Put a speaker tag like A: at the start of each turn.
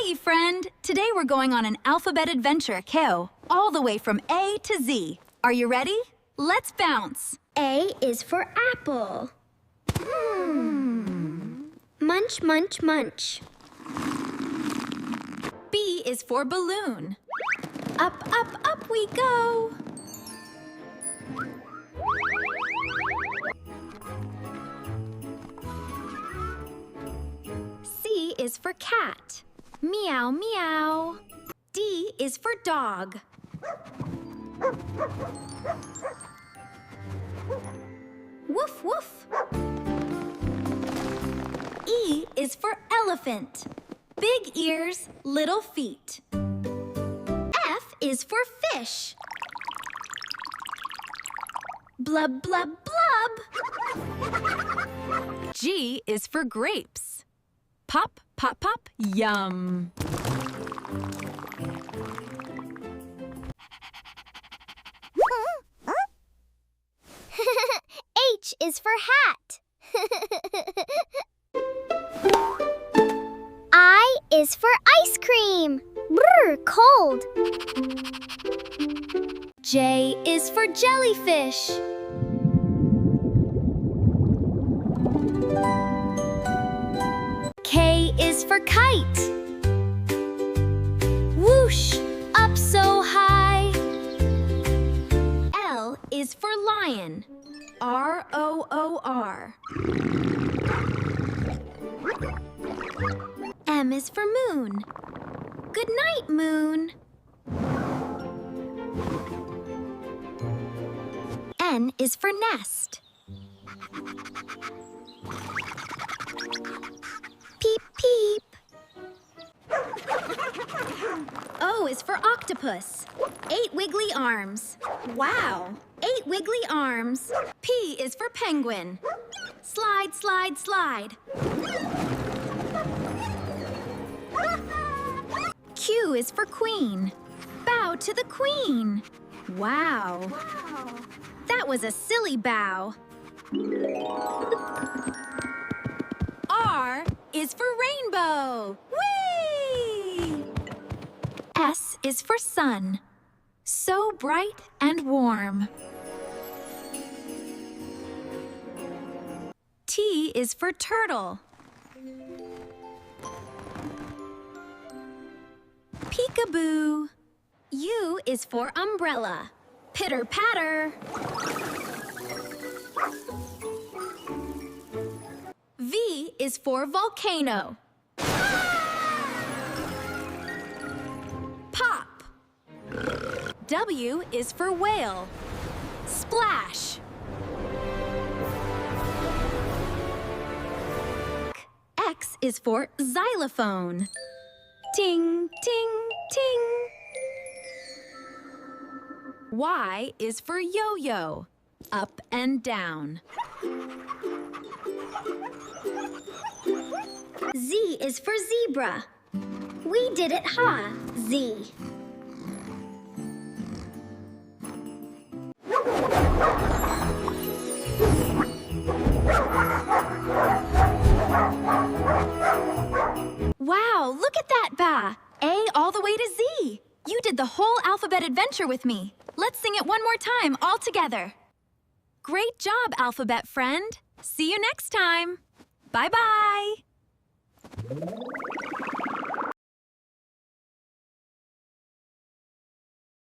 A: Hi, friend! Today we're going on an alphabet adventure, Keo, all the way from A to Z. Are you ready? Let's bounce!
B: A is for apple. Munch, munch, munch.
A: B is for balloon. Up, up, up we go! C is for cat. Meow, meow. D is for dog. Woof, woof. E is for elephant. Big ears, little feet. F is for fish. Blub, blub, blub. G is for grapes. Pop, pop, pop, yum.
B: H is for hat. I is for ice cream. Brr, cold.
A: J is for jellyfish. K is for kite. Whoosh, up so high. L is for lion. R-O-O-R. M is for moon. Good night, moon. N is for nest. Peep, peep. O is for octopus. 8 wiggly arms. Wow, 8 wiggly arms. P is for penguin. Slide, slide, slide. Q is for queen. Bow to the queen. Wow. That was a silly bow. R is for rainbow. Whee! S is for sun. So bright and warm. T is for turtle. Peekaboo. U is for umbrella. Pitter-patter. V is for volcano. Pop. W is for whale. Splash. X is for xylophone. Ting, ting, ting. Y is for yo-yo. Up and down.
B: Z is for zebra. We did it, huh, Z?
A: Wow, look at that, Ba! A all the way to Z. You did the whole alphabet adventure with me. Let's sing it one more time, all together. Great job, alphabet friend. See you next time. Bye-bye.